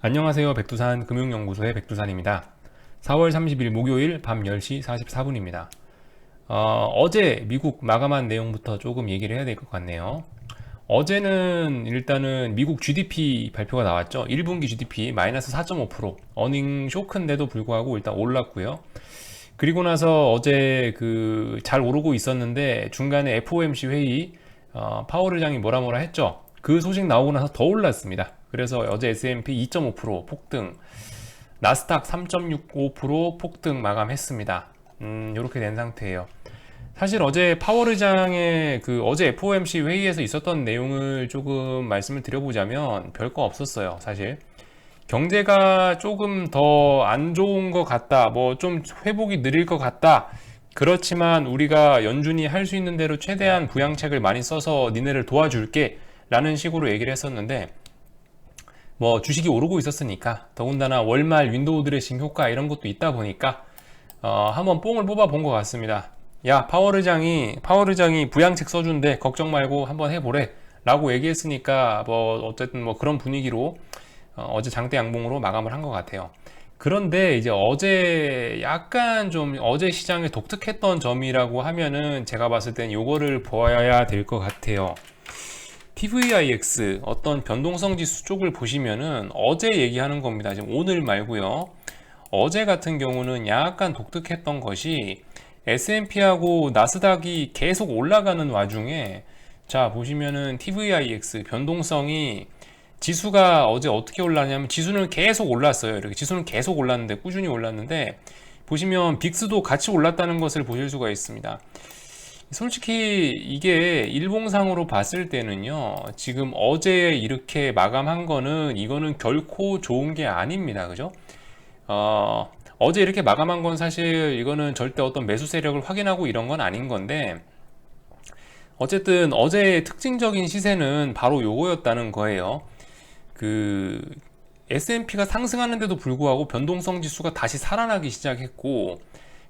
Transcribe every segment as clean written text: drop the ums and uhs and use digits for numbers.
안녕하세요. 백두산 금융연구소의 백두산입니다. 4월 30일 목요일 밤 10시 44분입니다. 어제 미국 마감한 내용부터 조금 얘기를 해야 될 것 같네요. 어제는 일단은 미국 GDP 발표가 나왔죠. 1분기 GDP 마이너스 4.5%, 어닝 쇼크인데도 불구하고 일단 올랐고요. 그리고 나서 어제 잘 오르고 있었는데 중간에 FOMC 회의 파월 의장이 뭐라 했죠. 그 소식 나오고 나서 더 올랐습니다. 그래서 어제 S&P 2.5% 폭등, 나스닥 3.65% 폭등 마감했습니다. 이렇게 된 상태예요. 사실 어제 파월 의장의 어제 FOMC 회의에서 있었던 내용을 조금 말씀을 드려보자면 별거 없었어요. 사실 경제가 조금 더 안 좋은 것 같다, 뭐 좀 회복이 느릴 것 같다. 그렇지만 우리가 연준이 할 수 있는 대로 최대한 부양책을 많이 써서 니네를 도와줄게 라는 식으로 얘기를 했었는데, 뭐 주식이 오르고 있었으니까, 더군다나 월말 윈도우 드레싱 효과 이런 것도 있다 보니까 한번 뽕을 뽑아 본 것 같습니다. 야, 파월 의장이 부양책 써준대, 걱정 말고 한번 해보래 라고 얘기했으니까, 뭐 어쨌든 뭐 그런 분위기로 어제 장대 양봉으로 마감을 한 것 같아요. 그런데 이제 어제 약간 좀 어제 시장에 독특했던 점이라고 하면은 제가 봤을 땐 요거를 보아야 될 것 같아요. TVIX 어떤 변동성 지수 쪽을 보시면은 어제 얘기하는 겁니다. 지금 오늘 말고요. 어제 같은 경우는 약간 독특했던 것이 S&P하고 나스닥이 계속 올라가는 와중에, 자 보시면은 TVIX 변동성이, 지수가 어제 어떻게 올랐냐면 지수는 계속 올랐어요. 이렇게 지수는 계속 올랐는데, 꾸준히 올랐는데, 보시면 빅스도 같이 올랐다는 것을 보실 수가 있습니다. 솔직히 이게 일봉상으로 봤을 때는요, 지금 어제 이렇게 마감한 거는, 이거는 결코 좋은 게 아닙니다. 그죠? 어제 이렇게 마감한 건 사실 이거는 절대 어떤 매수 세력을 확인하고 이런 건 아닌 건데, 어쨌든 어제의 특징적인 시세는 바로 요거였다는 거예요. 그 S&P가 상승하는데도 불구하고 변동성 지수가 다시 살아나기 시작했고,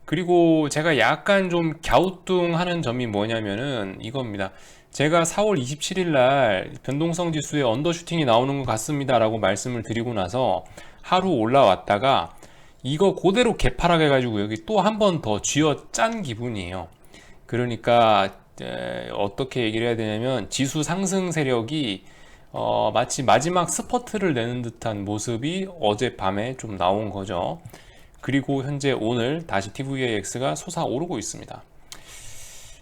그리고 제가 약간 좀 갸우뚱하는 점이 뭐냐면은 이겁니다. 제가 4월 27일 날 변동성 지수에 언더슈팅이 나오는 것 같습니다 라고 말씀을 드리고 나서 하루 올라왔다가 이거 그대로 개파락 해가지고 여기 또 한 번 더 쥐어 짠 기분이에요. 그러니까 어떻게 얘기를 해야 되냐면, 지수 상승 세력이 마치 마지막 스퍼트를 내는 듯한 모습이 어젯밤에 좀 나온 거죠. 그리고 현재 오늘 다시 TVAX가 솟아오르고 있습니다.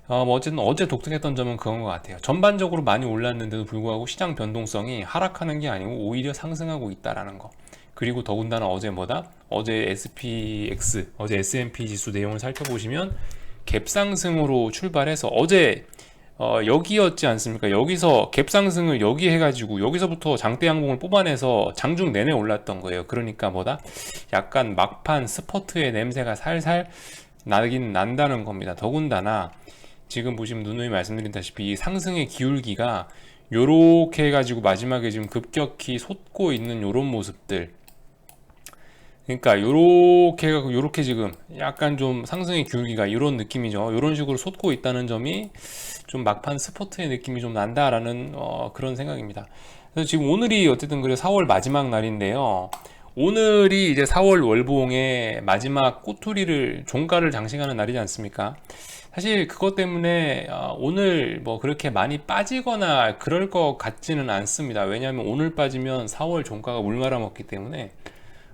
뭐 어쨌든 어제 독특했던 점은 그건 것 같아요. 전반적으로 많이 올랐는데도 불구하고 시장 변동성이 하락하는 게 아니고 오히려 상승하고 있다라는 거. 그리고 더군다나 어제 어제 SPX, 어제 S&P 지수 내용을 살펴보시면 갭상승으로 출발해서 어제 여기였지 않습니까? 여기서 갭상승을 여기 해가지고 여기서부터 장대 양봉을 뽑아내서 장중 내내 올랐던 거예요. 그러니까 약간 막판 스퍼트의 냄새가 살살 나긴 난다는 겁니다. 더군다나 지금 보시면 누누이 말씀드린다시피 이 상승의 기울기가 요렇게 해가지고 마지막에 지금 급격히 솟고 있는 요런 모습들, 그러니까 요렇게 지금 약간 좀 상승의 기울기가 이런 느낌이죠. 이런 식으로 솟고 있다는 점이 좀 막판 스포트의 느낌이 좀 난다라는 그런 생각입니다. 그래서 지금 오늘이 어쨌든 그래 4월 마지막 날인데요. 오늘이 이제 4월 월봉의 마지막 꼬투리를, 종가를 장식하는 날이지 않습니까? 사실 그것 때문에 오늘 뭐 그렇게 많이 빠지거나 그럴 것 같지는 않습니다. 왜냐하면 오늘 빠지면 4월 종가가 물 말아먹기 때문에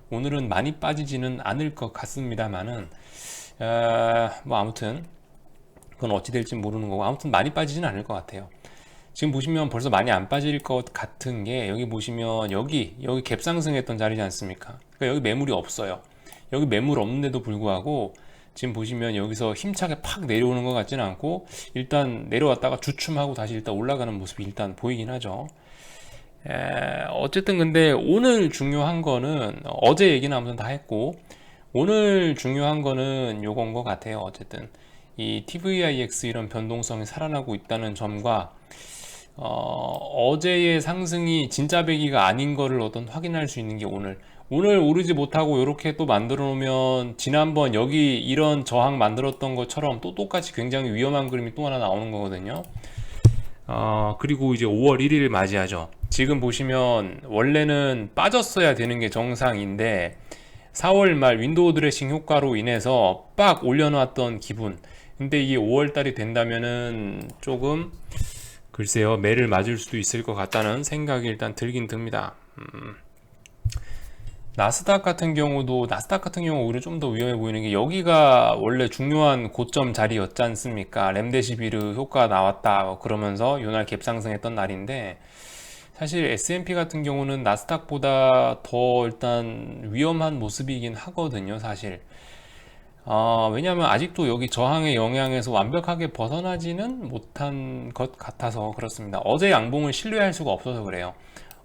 오늘은 많이 빠지지는 않을 것 같습니다만은, 뭐 아무튼 그건 어찌 될지 모르는 거고, 아무튼 많이 빠지지는 않을 것 같아요. 지금 보시면 벌써 많이 안 빠질 것 같은 게, 여기 보시면 여기 갭상승했던 자리지 않습니까? 그러니까 여기 매물이 없어요. 여기 매물 없는데도 불구하고 지금 보시면 여기서 힘차게 팍 내려오는 것 같지는 않고, 일단 내려왔다가 주춤하고 다시 일단 올라가는 모습이 일단 보이긴 하죠. 어쨌든 근데 오늘 중요한 거는, 어제 얘기는 아무튼 다 했고, 오늘 중요한 거는 요건 것 같아요. 어쨌든 이 TVIX 이런 변동성이 살아나고 있다는 점과, 어제의 상승이 진짜 배기가 아닌 거를 어떤 확인할 수 있는 게 오늘 오르지 못하고 이렇게 또 만들어 놓으면, 지난번 여기 이런 저항 만들었던 것처럼 또 똑같이 굉장히 위험한 그림이 또 하나 나오는 거거든요. 그리고 이제 5월 1일 맞이하죠. 지금 보시면 원래는 빠졌어야 되는 게 정상인데 4월 말 윈도우 드레싱 효과로 인해서 빡 올려놨던 기분. 근데 이게 5월 달이 된다면은 조금 글쎄요, 매를 맞을 수도 있을 것 같다는 생각이 일단 들긴 듭니다. 나스닥 같은 경우 오히려 좀 더 위험해 보이는 게 여기가 원래 중요한 고점 자리였지 않습니까? 렘데시비르 효과 나왔다 그러면서 요날 갭상승했던 날인데 사실 S&P 같은 경우는 나스닥보다 더 일단 위험한 모습이긴 하거든요, 사실. 왜냐하면 아직도 여기 저항의 영향에서 완벽하게 벗어나지는 못한 것 같아서 그렇습니다. 어제 양봉을 신뢰할 수가 없어서 그래요.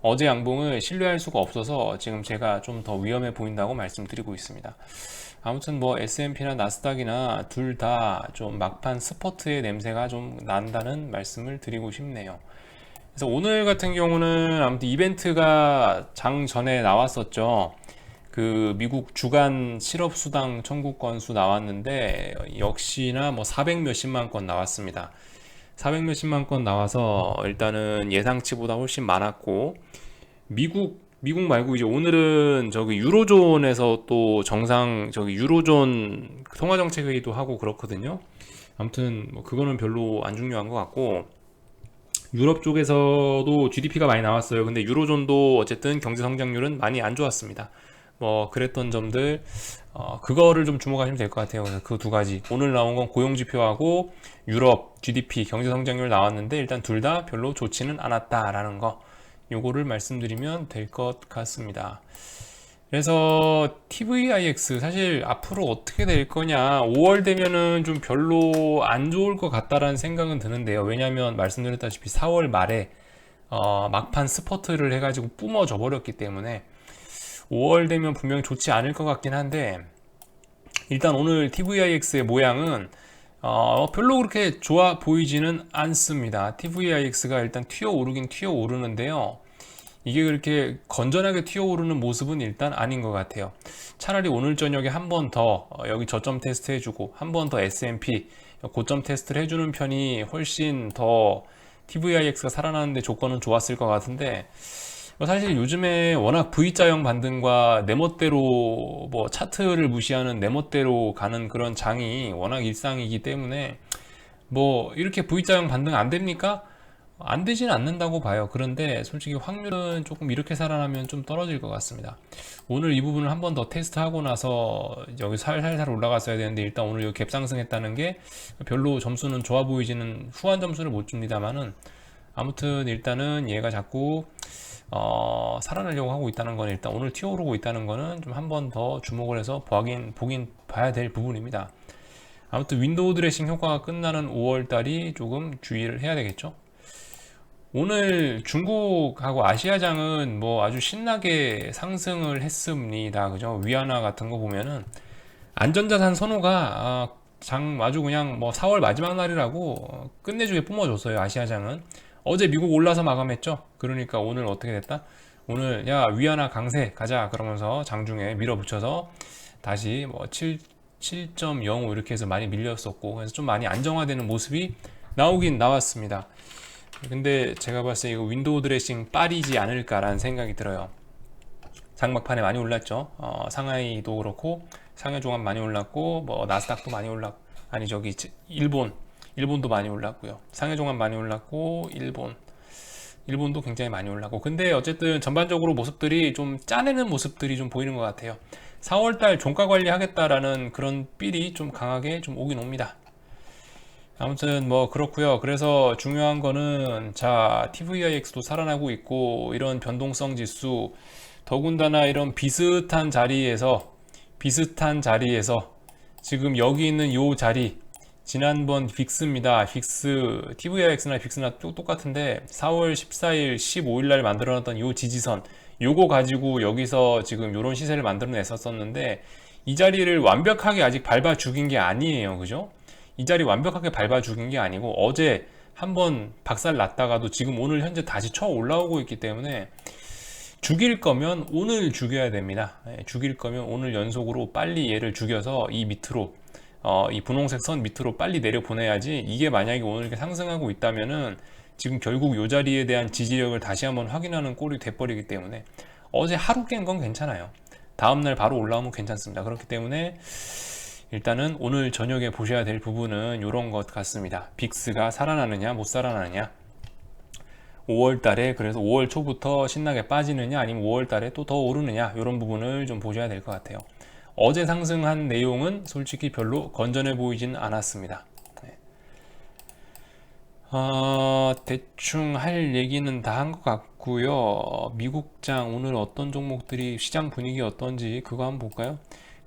어제 양봉을 신뢰할 수가 없어서 지금 제가 좀 더 위험해 보인다고 말씀드리고 있습니다. 아무튼 뭐 S&P나 나스닥이나 둘 다 좀 막판 스퍼트의 냄새가 좀 난다는 말씀을 드리고 싶네요. 그래서 오늘 같은 경우는 아무튼 이벤트가 장 전에 나왔었죠. 그 미국 주간 실업 수당 청구 건수 나왔는데 역시나 뭐 400 몇십만 건 나왔습니다. 400 몇십만 건 나와서 일단은 예상치보다 훨씬 많았고 미국 말고 이제 오늘은 저기 유로존에서 또 정상 저기 유로존 통화정책 회의도 하고 그렇거든요. 아무튼 뭐 그거는 별로 안 중요한 것 같고 유럽 쪽에서도 GDP가 많이 나왔어요. 근데 유로존도 어쨌든 경제 성장률은 많이 안 좋았습니다. 뭐 그랬던 점들 그거를 좀 주목하시면 될 것 같아요. 그래서 그 두 가지 오늘 나온 건 고용지표하고 유럽 GDP 경제 성장률 나왔는데 일단 둘 다 별로 좋지는 않았다라는 거 요거를 말씀드리면 될 것 같습니다. 그래서 TVIX 사실 앞으로 어떻게 될 거냐 5월 되면은 좀 별로 안 좋을 것 같다라는 생각은 드는데요. 왜냐하면 말씀드렸다시피 4월 말에 막판 스퍼트를 해가지고 뿜어져 버렸기 때문에 5월 되면 분명히 좋지 않을 것 같긴 한데 일단 오늘 TVIX의 모양은 별로 그렇게 좋아 보이지는 않습니다. TVIX가 일단 튀어오르긴 튀어오르는데요. 이게 그렇게 건전하게 튀어오르는 모습은 일단 아닌 것 같아요. 차라리 오늘 저녁에 한 번 더 여기 저점 테스트 해주고 한 번 더 S&P 고점 테스트를 해주는 편이 훨씬 더 TVIX가 살아나는데 조건은 좋았을 것 같은데 사실 요즘에 워낙 V자형 반등과 내 멋대로 뭐 차트를 무시하는 내 멋대로 가는 그런 장이 워낙 일상이기 때문에 뭐 이렇게 V자형 반등 안 됩니까? 안 되진 않는다고 봐요. 그런데 솔직히 확률은 조금 이렇게 살아나면 좀 떨어질 것 같습니다. 오늘 이 부분을 한 번 더 테스트하고 나서 여기 살살 올라갔어야 되는데 일단 오늘 여기 갭 상승했다는 게 별로 점수는 좋아 보이지는 후한 점수를 못 줍니다만은 아무튼 일단은 얘가 자꾸 살아나려고 하고 있다는 건 일단 오늘 튀어오르고 있다는 거는 좀 한 번 더 주목을 해서 보긴 봐야 될 부분입니다. 아무튼 윈도우 드레싱 효과가 끝나는 5월 달이 조금 주의를 해야 되겠죠. 오늘 중국하고 아시아장은 뭐 아주 신나게 상승을 했습니다. 그죠? 위안화 같은 거 보면은 안전자산 선호가 장 아주 그냥 뭐 4월 마지막 날이라고 끝내주게 뿜어줬어요. 아시아장은 어제 미국 올라서 마감했죠. 그러니까 오늘 어떻게 됐다? 오늘 야 위안화 강세 가자 그러면서 장중에 밀어붙여서 다시 뭐 7.05 이렇게 해서 많이 밀렸었고 그래서 좀 많이 안정화되는 모습이 나오긴 나왔습니다. 근데 제가 봤을 때 이거 윈도우 드레싱 빨이지 않을까라는 생각이 들어요. 장막판에 많이 올랐죠. 상하이도 그렇고 상해 종합 많이 올랐고 뭐 나스닥도 많이 올랐고 아니 저기 일본도 많이 올랐고요. 상해 종합 많이 올랐고 일본도 굉장히 많이 올랐고 근데 어쨌든 전반적으로 모습들이 좀 짜내는 모습들이 좀 보이는 것 같아요. 4월달 종가 관리하겠다라는 그런 필이 좀 강하게 좀 오긴 옵니다. 아무튼 뭐 그렇고요. 그래서 중요한 거는 자 TVIX도 살아나고 있고 이런 변동성 지수 더군다나 이런 비슷한 자리에서 지금 여기 있는 요 자리 지난번 빅스입니다. 빅스 TVIX나 빅스나 똑같은데 4월 14일 15일 날 만들어놨던 요 지지선 요거 가지고 여기서 지금 요런 시세를 만들어냈었는데 이 자리를 완벽하게 아직 밟아 죽인 게 아니에요. 그죠? 이 자리 완벽하게 밟아 죽인 게 아니고 어제 한번 박살 났다가도 지금 오늘 현재 다시 쳐 올라오고 있기 때문에 죽일 거면 오늘 죽여야 됩니다. 죽일 거면 오늘 연속으로 빨리 얘를 죽여서 이 밑으로 이 분홍색 선 밑으로 빨리 내려 보내야지 이게 만약에 오늘 이렇게 상승하고 있다면은 지금 결국 요 자리에 대한 지지력을 다시 한번 확인하는 꼴이 돼버리기 때문에 어제 하루 깬 건 괜찮아요. 다음날 바로 올라오면 괜찮습니다. 그렇기 때문에 일단은 오늘 저녁에 보셔야 될 부분은 이런 것 같습니다. 빅스가 살아나느냐 못 살아나느냐, 5월 달에 그래서 5월 초부터 신나게 빠지느냐 아니면 5월 달에 또 더 오르느냐, 이런 부분을 좀 보셔야 될 것 같아요. 어제 상승한 내용은 솔직히 별로 건전해 보이진 않았습니다. 대충 할 얘기는 다 한 것 같고요. 미국장 오늘 어떤 종목들이 시장 분위기 어떤지 그거 한번 볼까요?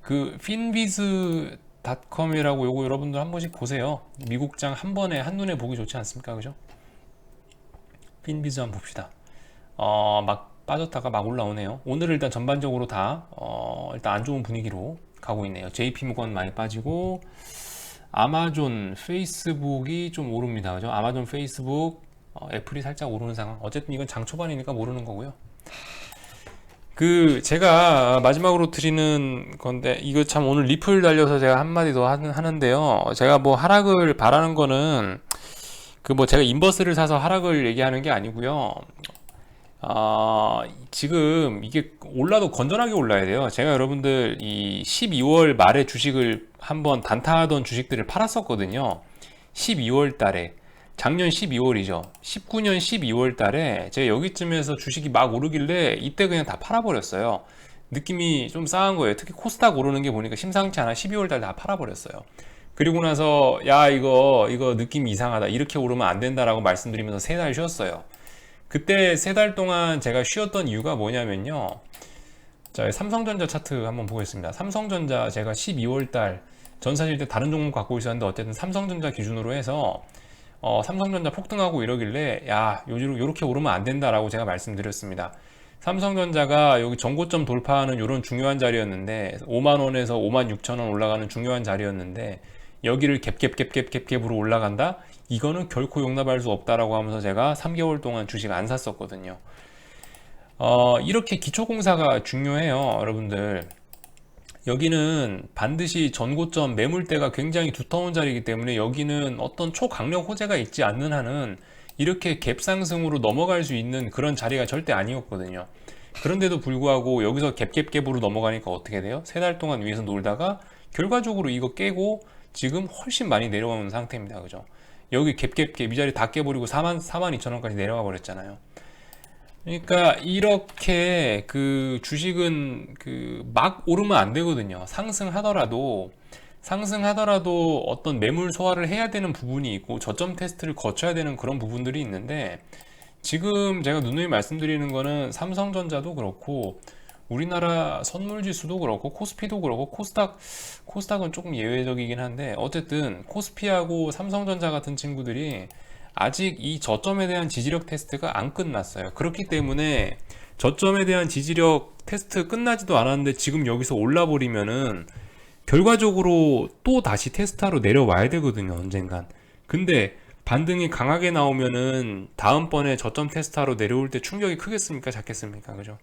그 finviz.com이라고 요거 여러분들 한 번씩 보세요. 미국장 한 번에 한눈에 보기 좋지 않습니까? 그죠? finviz 한번 봅시다. 막 빠졌다가 막 올라오네요. 오늘은 일단 전반적으로 다 일단 안 좋은 분위기로 가고 있네요. JP모건 많이 빠지고 아마존, 페이스북이 좀 오릅니다. 그죠? 아마존, 페이스북, 애플이 살짝 오르는 상황. 어쨌든 이건 장 초반이니까 모르는 거고요. 그 제가 마지막으로 드리는 건데, 이거 참 오늘 리플 달려서 제가 한마디 더 하는데요. 제가 뭐 하락을 바라는 거는 그 뭐 제가 인버스를 사서 하락을 얘기하는 게 아니고요. 지금 이게 올라도 건전하게 올라야 돼요. 제가 여러분들 이 12월 말에 주식을 한번 단타하던 주식들을 팔았었거든요. 12월 달에, 작년 12월이죠. 19년 12월 달에 제가 여기쯤에서 주식이 막 오르길래 이때 그냥 다 팔아버렸어요. 느낌이 좀 싸한 거예요. 특히 코스닥 오르는 게 보니까 심상치 않아. 12월 달 다 팔아버렸어요. 그리고 나서 야 이거 느낌이 이상하다, 이렇게 오르면 안 된다라고 말씀드리면서 3달 쉬었어요. 그때 3달 동안 제가 쉬었던 이유가 뭐냐면요. 자, 삼성전자 차트 한번 보겠습니다. 삼성전자 제가 12월달 전 사실 때 다른 종목 갖고 있었는데 어쨌든 삼성전자 기준으로 해서 삼성전자 폭등하고 이러길래 야 요렇게 오르면 안 된다라고 제가 말씀드렸습니다. 삼성전자가 여기 전고점 돌파하는 이런 중요한 자리였는데 5만원에서 56,000원 올라가는 중요한 자리였는데 여기를 갭으로 올라간다? 이거는 결코 용납할 수 없다라고 하면서 제가 3개월 동안 주식 안 샀었거든요. 이렇게 기초공사가 중요해요, 여러분들. 여기는 반드시 전고점 매물대가 굉장히 두터운 자리이기 때문에 여기는 어떤 초강력 호재가 있지 않는 한은 이렇게 갭 상승으로 넘어갈 수 있는 그런 자리가 절대 아니었거든요. 그런데도 불구하고 여기서 갭으로 넘어가니까 어떻게 돼요? 3달 동안 위에서 놀다가 결과적으로 이거 깨고 지금 훨씬 많이 내려오는 상태입니다. 그죠? 여기 갭 이 자리 다 깨버리고 42,000원까지 내려가 버렸잖아요. 그러니까 이렇게 그 주식은 그 막 오르면 안 되거든요. 상승하더라도 어떤 매물 소화를 해야 되는 부분이 있고 저점 테스트를 거쳐야 되는 그런 부분들이 있는데, 지금 제가 누누이 말씀드리는 거는 삼성전자도 그렇고 우리나라 선물지수도 그렇고 코스피도 그렇고 코스닥은 조금 예외적이긴 한데 어쨌든 코스피하고 삼성전자 같은 친구들이 아직 이 저점에 대한 지지력 테스트가 안 끝났어요. 그렇기 때문에 저점에 대한 지지력 테스트 끝나지도 않았는데 지금 여기서 올라버리면은 결과적으로 또 다시 테스트하러 내려와야 되거든요, 언젠간. 근데 반등이 강하게 나오면은 다음번에 저점 테스트하러 내려올 때 충격이 크겠습니까, 작겠습니까? 그죠?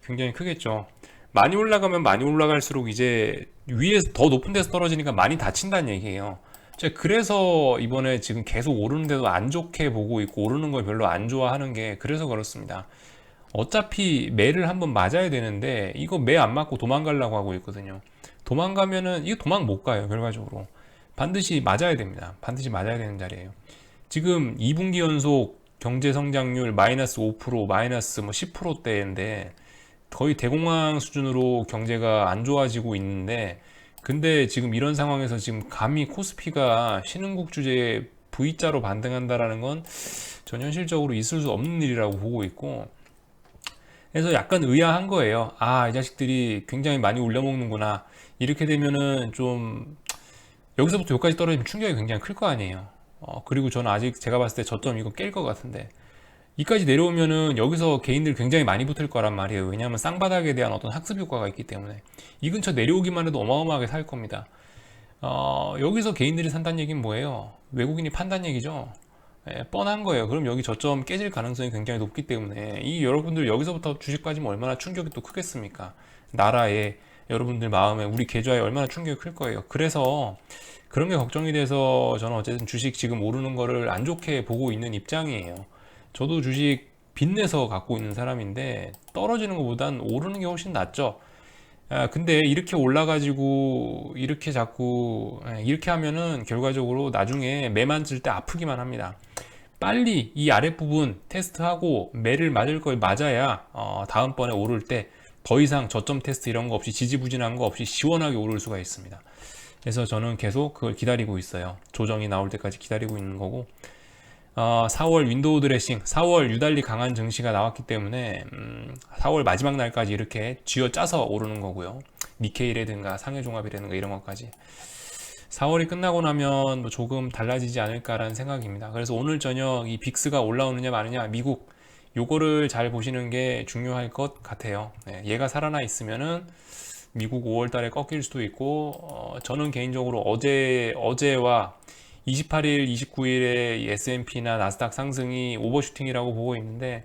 굉장히 크겠죠. 많이 올라가면 많이 올라갈수록 이제 위에서 더 높은 데서 떨어지니까 많이 다친다는 얘기예요. 제가 그래서 이번에 지금 계속 오르는데도 안 좋게 보고 있고 오르는 걸 별로 안 좋아하는 게 그래서 그렇습니다. 어차피 매를 한번 맞아야 되는데 이거 매 안 맞고 도망가려고 하고 있거든요. 도망가면은 이거 도망 못 가요, 결과적으로. 반드시 맞아야 됩니다. 반드시 맞아야 되는 자리예요. 지금 2분기 연속 경제 성장률 마이너스 5%, 마이너스 뭐 10%대인데 거의 대공황 수준으로 경제가 안 좋아지고 있는데, 근데 지금 이런 상황에서 지금 감히 코스피가 신흥국 주제에 V자로 반등한다라는 건 전 현실적으로 있을 수 없는 일이라고 보고 있고, 그래서 약간 의아한 거예요. 아, 이 자식들이 굉장히 많이 올려먹는구나. 이렇게 되면은 좀 여기서부터 여기까지 떨어지면 충격이 굉장히 클 거 아니에요. 그리고 저는 아직 제가 봤을 때 저점 이거 깰 것 같은데 이까지 내려오면은 여기서 개인들 굉장히 많이 붙을 거란 말이에요. 왜냐하면 쌍바닥에 대한 어떤 학습 효과가 있기 때문에 이 근처 내려오기만 해도 어마어마하게 살 겁니다. 여기서 개인들이 산다는 얘기는 뭐예요? 외국인이 판다는 얘기죠. 뻔한 거예요. 그럼 여기 저점 깨질 가능성이 굉장히 높기 때문에 이 여러분들 여기서부터 주식 빠지면 얼마나 충격이 또 크겠습니까? 나라에, 여러분들 마음에, 우리 계좌에 얼마나 충격이 클 거예요. 그래서 그런 게 걱정이 돼서 저는 어쨌든 주식 지금 오르는 거를 안 좋게 보고 있는 입장이에요. 저도 주식 빚내서 갖고 있는 사람인데 떨어지는 것보단 오르는 게 훨씬 낫죠. 근데 이렇게 올라가지고 이렇게 자꾸 이렇게 하면은 결과적으로 나중에 매 만질 때 아프기만 합니다. 빨리 이 아랫부분 테스트하고 매를 맞을 걸 맞아야 다음번에 오를 때 더 이상 저점 테스트 이런 거 없이 지지부진한 거 없이 시원하게 오를 수가 있습니다. 그래서 저는 계속 그걸 기다리고 있어요. 조정이 나올 때까지 기다리고 있는 거고 4월 윈도우 드레싱, 4월 유달리 강한 증시가 나왔기 때문에 4월 마지막 날까지 이렇게 쥐어 짜서 오르는 거고요. 니케이라든가 상해종합이라든가 이런 것까지 4월이 끝나고 나면 뭐 조금 달라지지 않을까라는 생각입니다. 그래서 오늘 저녁 이 빅스가 올라오느냐 마느냐 미국 요거를 잘 보시는 게 중요할 것 같아요. 얘가 살아나 있으면은 미국 5월 달에 꺾일 수도 있고 저는 개인적으로 어제와 28일, 29일에 S&P나 나스닥 상승이 오버슈팅이라고 보고 있는데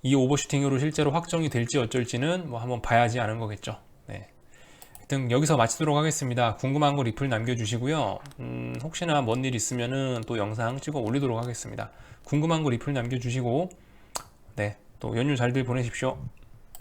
이 오버슈팅으로 실제로 확정이 될지 어쩔지는 뭐 한번 봐야지 아는 거겠죠. 네. 하여튼 여기서 마치도록 하겠습니다. 궁금한 거 리플 남겨주시고요. 혹시나 뭔 일 있으면은 또 영상 찍어 올리도록 하겠습니다. 궁금한 거 리플 남겨주시고 네, 또 연휴 잘들 보내십시오.